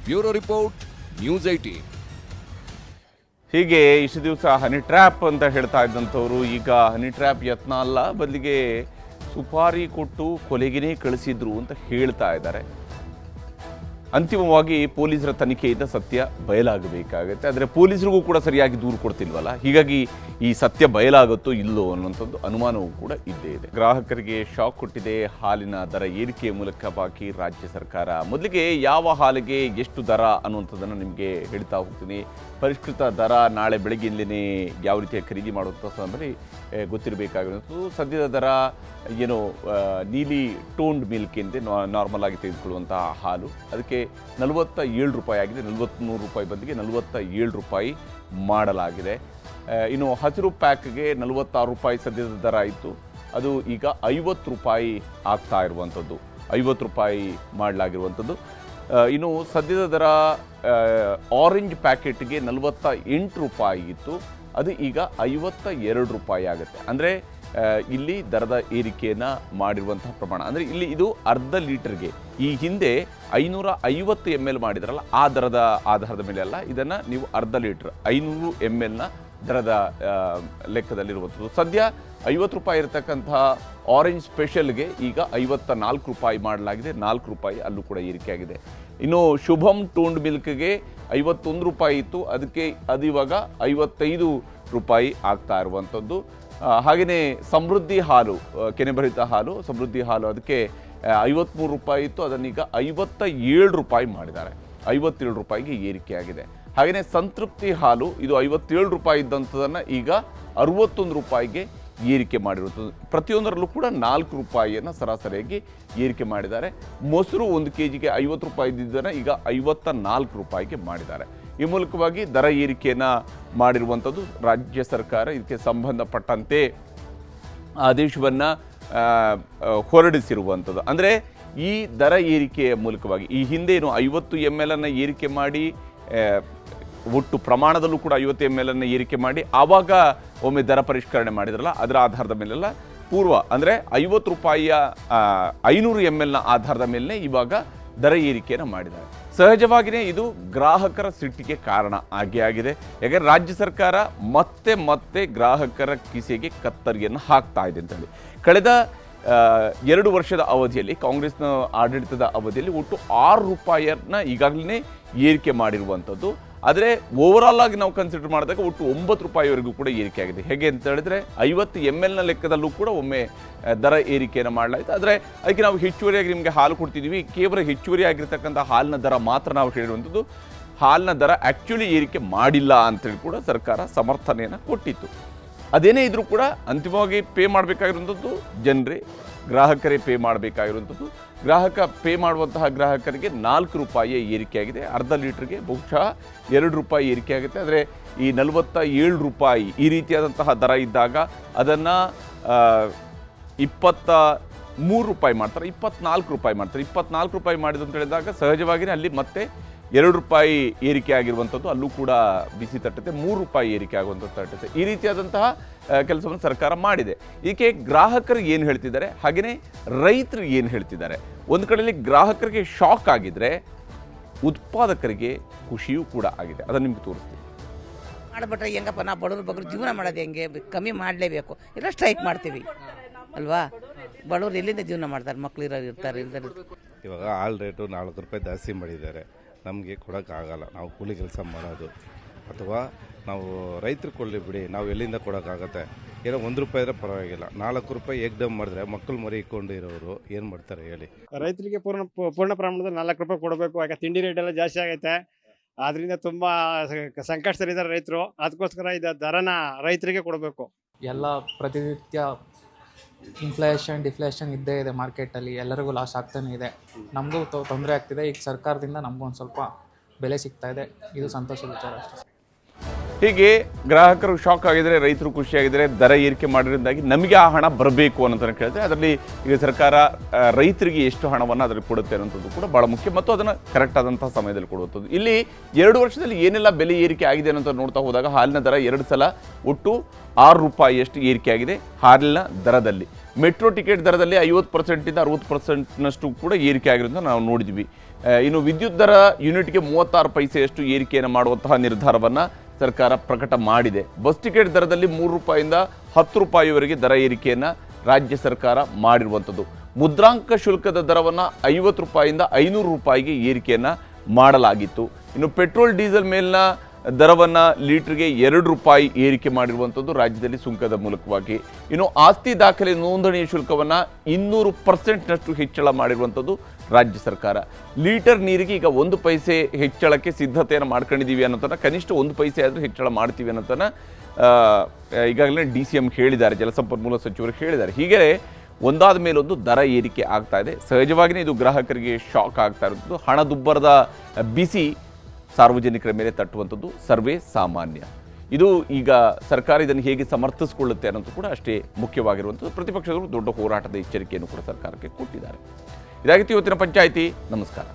Bureau report, news 18. ಹೀಗೆ ಇಷ್ಟು ದಿವಸ ಹನಿ ಟ್ರ್ಯಾಪ್ ಅಂತ ಹೇಳ್ತಾ ಇದ್ದಂಥವ್ರು ಈಗ ಹನಿ ಟ್ರ್ಯಾಪ್ ಯತ್ನ ಅಲ್ಲ, ಬದಲಿಗೆ ಸುಪಾರಿ ಕೊಟ್ಟು ಕೊಲೆಗಿನೇ ಕಳಿಸಿದ್ರು ಅಂತ ಹೇಳ್ತಾ ಇದ್ದಾರೆ. ಅಂತಿಮವಾಗಿ ಪೊಲೀಸರ ತನಿಖೆಯಿಂದ ಸತ್ಯ ಬಯಲಾಗಬೇಕಾಗುತ್ತೆ. ಆದರೆ ಪೊಲೀಸರಿಗೂ ಕೂಡ ಸರಿಯಾಗಿ ದೂರು ಕೊಡ್ತಿಲ್ವಲ್ಲ, ಹೀಗಾಗಿ ಈ ಸತ್ಯ ಬಯಲಾಗುತ್ತೋ ಇಲ್ಲೋ ಅನ್ನೋಂಥದ್ದು ಅನುಮಾನವೂ ಕೂಡ ಇದ್ದೇ ಇದೆ. ಗ್ರಾಹಕರಿಗೆ ಶಾಕ್ ಕೊಟ್ಟಿದೆ ಹಾಲಿನ ದರ ಏರಿಕೆ ಮೂಲಕವಾಗಿ ರಾಜ್ಯ ಸರ್ಕಾರ. ಮೊದಲಿಗೆ ಯಾವ ಹಾಲಿಗೆ ಎಷ್ಟು ದರ ಅನ್ನುವಂಥದ್ದನ್ನು ನಿಮಗೆ ಹೇಳ್ತಾ ಹೋಗ್ತೀನಿ. ಪರಿಷ್ಕೃತ ದರ ನಾಳೆ ಬೆಳಗ್ಗೆಯಿಂದಲೇ ಯಾವ ರೀತಿಯ ಖರೀದಿ ಮಾಡುವಂಥ ಸಂದರ್ಭದಲ್ಲಿ ಗೊತ್ತಿರಬೇಕಾಗಿರೋದು. ಸದ್ಯದ ದರ ಏನು ನೀಲಿ ಟೋನ್ಡ್ ಮಿಲ್ಕ್ ಎಂದೇ ನಾರ್ಮಲ್ ಆಗಿ ತೆಗೆದುಕೊಳ್ಳುವಂತಹ ಹಾಲು, ಅದಕ್ಕೆ 47 ರೂಪಾಯಿ ಆಗಿದೆ. 43 ರೂಪಾಯಿ ಬದಲಿಗೆ 47 ರೂಪಾಯಿ ಮಾಡಲಾಗಿದೆ. ಇನ್ನು ಹಸಿರು ಪ್ಯಾಕ್ಗೆ 46 ರೂಪಾಯಿ ಸದ್ಯದ ದರ ಇತ್ತು, ಅದು ಈಗ 50 ರೂಪಾಯಿ ಆಗ್ತಾ ಇರುವಂಥದ್ದು, 50 ರೂಪಾಯಿ ಮಾಡಲಾಗಿರುವಂಥದ್ದು. ಇನ್ನು ಸದ್ಯದ ದರ ಆರೆಂಜ್ ಪ್ಯಾಕೆಟ್ಗೆ 48 ರೂಪಾಯಿ ಇತ್ತು, ಅದು ಈಗ 52 ರೂಪಾಯಿ ಆಗುತ್ತೆ. ಅಂದರೆ ಇಲ್ಲಿ ದರದ ಏರಿಕೆಯನ್ನು ಮಾಡಿರುವಂತಹ ಪ್ರಮಾಣ ಅಂದರೆ ಇಲ್ಲಿ ಇದು ಅರ್ಧ ಲೀಟರ್ಗೆ ಈ ಹಿಂದೆ 550 ml ಮಾಡಿದ್ರಲ್ಲ ಆ ದರದ ಆಧಾರದ ಮೇಲೆ ಅಲ್ಲ, ಇದನ್ನು ನೀವು ಅರ್ಧ ಲೀಟರ್ 500 ml ದರದ ಲೆಕ್ಕದಲ್ಲಿರುವಂಥದ್ದು. ಸದ್ಯ 50 ರೂಪಾಯಿ ಇರತಕ್ಕಂತಹ ಆರೆಂಜ್ ಸ್ಪೆಷಲ್ಗೆ ಈಗ 54 ರೂಪಾಯಿ ಮಾಡಲಾಗಿದೆ, 4 ರೂಪಾಯಿ ಅಲ್ಲೂ ಕೂಡ ಏರಿಕೆಯಾಗಿದೆ. ಇನ್ನು ಶುಭಂ ಟೋನ್ಡ್ ಮಿಲ್ಕ್ಗೆ 51 ರೂಪಾಯಿ ಇತ್ತು, ಅದಕ್ಕೆ ಅದು ಇವಾಗ 55 ರೂಪಾಯಿ ಆಗ್ತಾ ಇರುವಂಥದ್ದು. ಹಾಗೆಯೇ ಸಮೃದ್ಧಿ ಹಾಲು, ಕೆನೆಭರಿತ ಹಾಲು ಸಮೃದ್ಧಿ ಹಾಲು, ಅದಕ್ಕೆ 53 ರೂಪಾಯಿ ಇತ್ತು, ಅದನ್ನೀಗ 57 ರೂಪಾಯಿ ಮಾಡಿದ್ದಾರೆ, 57 ರೂಪಾಯಿಗೆ ಏರಿಕೆಯಾಗಿದೆ. ಹಾಗೆಯೇ ಸಂತೃಪ್ತಿ ಹಾಲು ಇದು 57 ರೂಪಾಯಿ ಇದ್ದಂಥದ್ದನ್ನು ಈಗ 61 ರೂಪಾಯಿಗೆ ಏರಿಕೆ ಮಾಡಿರುತ್ತದೆ. ಪ್ರತಿಯೊಂದರಲ್ಲೂ ಕೂಡ 4 ರೂಪಾಯಿಯನ್ನು ಸರಾಸರಿಯಾಗಿ ಏರಿಕೆ ಮಾಡಿದ್ದಾರೆ. ಮೊಸರು 1 kgಗೆ 50 ರೂಪಾಯಿ ಇದ್ದಿದ್ದನ್ನು ಈಗ 54 ರೂಪಾಯಿಗೆ ಮಾಡಿದ್ದಾರೆ. ಈ ಮೂಲಕವಾಗಿ ದರ ಏರಿಕೆಯನ್ನು ಮಾಡಿರುವಂಥದ್ದು ರಾಜ್ಯ ಸರ್ಕಾರ. ಇದಕ್ಕೆ ಸಂಬಂಧಪಟ್ಟಂತೆ ಆದೇಶವನ್ನು ಹೊರಡಿಸಿರುವಂಥದ್ದು. ಅಂದರೆ ಈ ದರ ಏರಿಕೆಯ ಮೂಲಕವಾಗಿ ಈ ಹಿಂದೆ ಏನು 50 ml ಅನ್ನು ಏರಿಕೆ ಮಾಡಿ ಒಟ್ಟು ಪ್ರಮಾಣದಲ್ಲೂ ಕೂಡ 50 ml ಅನ್ನು ಏರಿಕೆ ಮಾಡಿ ಆವಾಗ ಒಮ್ಮೆ ದರ ಪರಿಷ್ಕರಣೆ ಮಾಡಿದ್ರಲ್ಲ, ಅದರ ಆಧಾರದ ಮೇಲೆಲ್ಲ ಪೂರ್ವ ಅಂದರೆ 50 ರೂಪಾಯಿಯ 500 ml ಆಧಾರದ ಮೇಲೆ ಇವಾಗ ದರ ಏರಿಕೆಯನ್ನು ಮಾಡಿದ್ದಾರೆ. ಸಹಜವಾಗಿಯೇ ಇದು ಗ್ರಾಹಕರ ಸಿಟ್ಟಿಗೆ ಕಾರಣ ಆಗಿದೆ. ಯಾಕಂದರೆ ರಾಜ್ಯ ಸರ್ಕಾರ ಮತ್ತೆ ಗ್ರಾಹಕರ ಕಿಸೆಗೆ ಕತ್ತರಿಯನ್ನು ಹಾಕ್ತಾ ಇದೆ ಅಂತೇಳಿ ಕಳೆದ 2 ವರ್ಷದ ಅವಧಿಯಲ್ಲಿ ಕಾಂಗ್ರೆಸ್ನ ಆಡಳಿತದ ಅವಧಿಯಲ್ಲಿ ಒಟ್ಟು 6 ರೂಪಾಯಿಯನ್ನು ಈಗಾಗಲೇ ಏರಿಕೆ ಮಾಡಿರುವಂಥದ್ದು. ಆದರೆ ಓವರಾಲ್ ಆಗಿ ನಾವು ಕನ್ಸಿಡರ್ ಮಾಡಿದಾಗ ಒಟ್ಟು 9 ರೂಪಾಯಿವರೆಗೂ ಕೂಡ ಏರಿಕೆ ಆಗಿದೆ. ಹೇಗೆ ಅಂತ ಹೇಳಿದ್ರೆ 50 ml ಲೆಕ್ಕದಲ್ಲೂ ಕೂಡ ಒಮ್ಮೆ ದರ ಏರಿಕೆಯನ್ನು ಮಾಡಲಾಯಿತು. ಆದರೆ ಅದಕ್ಕೆ ನಾವು ಹೆಚ್ಚುವರಿಯಾಗಿ ನಿಮಗೆ ಹಾಲು ಕೊಡ್ತಿದ್ದೀವಿ, ಕೇವಲ ಹೆಚ್ಚುವರಿ ಆಗಿರ್ತಕ್ಕಂಥ ಹಾಲಿನ ದರ ಮಾತ್ರ ನಾವು ಹೇಳಿರುವಂಥದ್ದು. ಹಾಲಿನ ದರ ಆ್ಯಕ್ಚುಲಿ ಏರಿಕೆ ಮಾಡಿಲ್ಲ ಅಂತೇಳಿ ಕೂಡ ಸರ್ಕಾರ ಸಮರ್ಥನೆಯನ್ನು ಕೊಟ್ಟಿತ್ತು. ಅದೇನೇ ಇದ್ರೂ ಕೂಡ ಅಂತಿಮವಾಗಿ ಪೇ ಮಾಡಬೇಕಾಗಿರುವಂಥದ್ದು ಜನರೇ, ಗ್ರಾಹಕರೇ ಪೇ ಮಾಡಬೇಕಾಗಿರುವಂಥದ್ದು. ಗ್ರಾಹಕ ಪೇ ಮಾಡುವಂತಹ ಗ್ರಾಹಕರಿಗೆ 4 ರೂಪಾಯಿ ಏರಿಕೆಯಾಗಿದೆ. ಅರ್ಧ ಲೀಟ್ರಿಗೆ ಬಹುಶಃ 2 ರೂಪಾಯಿ ಏರಿಕೆ ಆಗುತ್ತೆ. ಆದರೆ ಈ 47 ರೂಪಾಯಿ ಈ ರೀತಿಯಾದಂತಹ ದರ ಇದ್ದಾಗ ಅದನ್ನು 23 ರೂಪಾಯಿ ಮಾಡ್ತಾರೆ, 24 ರೂಪಾಯಿ ಮಾಡ್ತಾರೆ. 24 ರೂಪಾಯಿ ಮಾಡಿದ್ರು ಅಂತ ಹೇಳಿದಾಗ ಸಹಜವಾಗಿಯೇ ಅಲ್ಲಿ ಮತ್ತೆ 2 ರೂಪಾಯಿ ಏರಿಕೆ ಆಗಿರುವಂಥದ್ದು ಅಲ್ಲೂ ಕೂಡ ಬಿಸಿ ತಟ್ಟುತ್ತೆ, 3 ರೂಪಾಯಿ ಏರಿಕೆ ಆಗುವಂಥದ್ದು ತಟ್ಟುತ್ತೆ. ಈ ರೀತಿಯಾದಂತಹ ಕೆಲಸವನ್ನು ಸರ್ಕಾರ ಮಾಡಿದೆ. ಇದಕ್ಕೆ ಗ್ರಾಹಕರು ಏನು ಹೇಳ್ತಿದ್ದಾರೆ, ಹಾಗೆಯೇ ರೈತರು ಏನು ಹೇಳ್ತಿದ್ದಾರೆ. ಒಂದು ಕಡೆಯಲ್ಲಿ ಗ್ರಾಹಕರಿಗೆ ಶಾಕ್ ಆಗಿದ್ರೆ ಉತ್ಪಾದಕರಿಗೆ ಖುಷಿಯೂ ಕೂಡ ಆಗಿದೆ. ಅದನ್ನು ನಿಮ್ಗೆ ತೋರಿಸ್ತೀನಿ. ಮಾಡಿಬಿಟ್ರೆ ಹೆಂಗಪ್ಪ, ನಾವು ಬಡವ್ರ ಬಗ್ಗೆ ಜೀವನ ಮಾಡೋದು ಹೆಂಗೆ, ಕಮ್ಮಿ ಮಾಡಲೇಬೇಕು, ಇಲ್ಲ ಸ್ಟ್ರೈಕ್ ಮಾಡ್ತೀವಿ ಅಲ್ವಾ. ಬಡವ್ರು ಎಲ್ಲಿಂದ ಜೀವನ ಮಾಡ್ತಾರೆ, ಮಕ್ಳು ಇರ್ತಾರೆ ಇಲ್ದರೆ. ಇವಾಗ ಹಾಲು ರೇಟು 4 ರೂಪಾಯಿ ಜಾಸ್ತಿ ಮಾಡಿದ್ದಾರೆ, ನಮಗೆ ಕೊಡೋಕ್ಕಾಗಲ್ಲ. ನಾವು ಕೂಲಿ ಕೆಲಸ ಮಾಡೋದು ಅಥವಾ ನಾವು ರೈತರು ಕೊಳ್ಳಿ ಬಿಡಿ, ನಾವು ಎಲ್ಲಿಂದ ಕೊಡೋಕ್ಕಾಗತ್ತೆ. ಏನೋ 1 ರೂಪಾಯಿ ಇದ್ರೆ ಪರವಾಗಿಲ್ಲ, 4 ರೂಪಾಯಿ ಏಕ್ದಮ್ ಮಾಡಿದ್ರೆ ಮಕ್ಕಳು ಮರಿ ಇಟ್ಕೊಂಡು ಇರೋರು ಏನು ಮಾಡ್ತಾರೆ ಹೇಳಿ. ರೈತರಿಗೆ ಪೂರ್ಣ ಪ್ರಮಾಣದಲ್ಲಿ 4 ರೂಪಾಯಿ ಕೊಡಬೇಕು. ಯಾಕೆ ತಿಂಡಿ ರೇಟ್ ಎಲ್ಲ ಜಾಸ್ತಿ ಆಗೈತೆ, ಅದರಿಂದ ತುಂಬ ಸಂಕಷ್ಟದಲ್ಲಿದ್ದಾರೆ ರೈತರು. ಅದಕ್ಕೋಸ್ಕರ ಇದು ದರನ ರೈತರಿಗೆ ಕೊಡಬೇಕು. ಎಲ್ಲ ಪ್ರತಿನಿತ್ಯ ಇನ್ಫ್ಲೇಷನ್ ಡಿಫ್ಲೇಷನ್ ಇದ್ದೇ ಇದೆ ಮಾರ್ಕೆಟಲ್ಲಿ, ಎಲ್ಲರಿಗೂ ಲಾಸ್ ಆಗ್ತಾನೆ ಇದೆ. ನಮಗೂ ತೊಂದರೆ ಆಗ್ತಿದೆ. ಈಗ ಸರ್ಕಾರದಿಂದ ನಮಗೂ ಒಂದು ಸ್ವಲ್ಪ ಬೆಲೆ ಸಿಗ್ತಾ ಇದೆ, ಇದು ಸಂತೋಷದ ವಿಚಾರ ಅಷ್ಟೇ. ಹೀಗೆ ಗ್ರಾಹಕರು ಶಾಕ್ ಆಗಿದ್ದಾರೆ, ರೈತರು ಖುಷಿಯಾಗಿದ್ದಾರೆ. ದರ ಏರಿಕೆ ಮಾಡಿರೋದಾಗಿ ನಮಗೆ ಆ ಹಣ ಬರಬೇಕು ಅನ್ನೋದನ್ನು ಕೇಳ್ತಾರೆ. ಅದರಲ್ಲಿ ಈಗ ಸರ್ಕಾರ ರೈತರಿಗೆ ಎಷ್ಟು ಹಣವನ್ನು ಅದರಲ್ಲಿ ಕೊಡುತ್ತೆ ಅನ್ನೋಂಥದ್ದು ಕೂಡ ಭಾಳ ಮುಖ್ಯ, ಮತ್ತು ಅದನ್ನು ಕರೆಕ್ಟ್ ಆದಂಥ ಸಮಯದಲ್ಲಿ ಕೊಡುವಂಥದ್ದು. ಇಲ್ಲಿ 2 ವರ್ಷದಲ್ಲಿ ಏನೆಲ್ಲ ಬೆಲೆ ಏರಿಕೆ ಆಗಿದೆ ಅನ್ನೋಂಥ ನೋಡ್ತಾ ಹೋದಾಗ ಹಾಲಿನ ದರ 2 ಸಲ ಒಟ್ಟು 6 ರೂಪಾಯಿಯಷ್ಟು ಏರಿಕೆ ಆಗಿದೆ ಹಾಲಿನ ದರದಲ್ಲಿ. ಮೆಟ್ರೋ ಟಿಕೆಟ್ ದರದಲ್ಲಿ 50%ಇಂದ 60%ನಷ್ಟು ಕೂಡ ಏರಿಕೆ ಆಗಿರೋದನ್ನ ನಾವು ನೋಡಿದ್ವಿ. ಇನ್ನು ವಿದ್ಯುತ್ ದರ ಯೂನಿಟ್ಗೆ 36 ಪೈಸೆಯಷ್ಟು ಏರಿಕೆಯನ್ನು ಮಾಡುವಂತಹ ನಿರ್ಧಾರವನ್ನು ಸರ್ಕಾರ ಪ್ರಕಟ ಮಾಡಿದೆ. ಬಸ್ ಟಿಕೆಟ್ ದರದಲ್ಲಿ 3 ರೂಪಾಯಿಂದ 10 ರೂಪಾಯಿವರೆಗೆ ದರ ಏರಿಕೆಯನ್ನು ರಾಜ್ಯ ಸರ್ಕಾರ ಮಾಡಿರುವಂಥದ್ದು. ಮುದ್ರಾಂಕ ಶುಲ್ಕದ ದರವನ್ನು 50 ರೂಪಾಯಿಂದ 500 ರೂಪಾಯಿಗೆ ಏರಿಕೆಯನ್ನು ಮಾಡಲಾಗಿತ್ತು. ಇನ್ನು ಪೆಟ್ರೋಲ್ ಡೀಸೆಲ್ ಮೇಲಿನ ದರವನ್ನು ಲೀಟ್ರಿಗೆ 2 ರೂಪಾಯಿ ಏರಿಕೆ ಮಾಡಿರುವಂಥದ್ದು ರಾಜ್ಯದಲ್ಲಿ ಸುಂಕದ ಮೂಲಕವಾಗಿ. ಇನ್ನು ಆಸ್ತಿ ದಾಖಲೆ ನೋಂದಣಿಯ ಶುಲ್ಕವನ್ನು 200%ನಷ್ಟು ಹೆಚ್ಚಳ ಮಾಡಿರುವಂಥದ್ದು ರಾಜ್ಯ ಸರ್ಕಾರ. ಲೀಟರ್ ನೀರಿಗೆ ಈಗ 1 ಪೈಸೆ ಹೆಚ್ಚಳಕ್ಕೆ ಸಿದ್ಧತೆಯನ್ನು ಮಾಡ್ಕೊಂಡಿದ್ದೀವಿ ಅನ್ನೋದನ್ನು, ಕನಿಷ್ಠ 1 ಪೈಸೆ ಆದರೂ ಹೆಚ್ಚಳ ಮಾಡ್ತೀವಿ ಅನ್ನೋದನ್ನು ಈಗಾಗಲೇ DCM ಹೇಳಿದ್ದಾರೆ, ಜಲಸಂಪನ್ಮೂಲ ಸಚಿವರು ಹೇಳಿದ್ದಾರೆ. ಹೀಗೆ ಒಂದಾದ ಮೇಲೊಂದು ದರ ಏರಿಕೆ ಆಗ್ತಾ ಇದೆ. ಸಹಜವಾಗಿಯೇ ಇದು ಗ್ರಾಹಕರಿಗೆ ಶಾಕ್ ಆಗ್ತಾ ಇರೋದು. ಹಣದುಬ್ಬರದ ಬಿಸಿ ಸಾರ್ವಜನಿಕರ ಮೇಲೆ ತಟ್ಟುವಂಥದ್ದು ಸರ್ವೇ ಸಾಮಾನ್ಯ. ಇದು ಈಗ ಸರ್ಕಾರ ಇದನ್ನು ಹೇಗೆ ಸಮರ್ಥಿಸಿಕೊಳ್ಳುತ್ತೆ ಅನ್ನೋದು ಕೂಡ ಅಷ್ಟೇ ಮುಖ್ಯವಾಗಿರುವಂಥದ್ದು. ಪ್ರತಿಪಕ್ಷಗಳು ದೊಡ್ಡ ಹೋರಾಟದ ಎಚ್ಚರಿಕೆಯನ್ನು ಕೂಡ ಸರ್ಕಾರಕ್ಕೆ ಕೊಟ್ಟಿದ್ದಾರೆ. ಇದಾಗಿತ್ತು ಇವತ್ತಿನ ಪಂಚಾಯಿತಿ. ನಮಸ್ಕಾರ.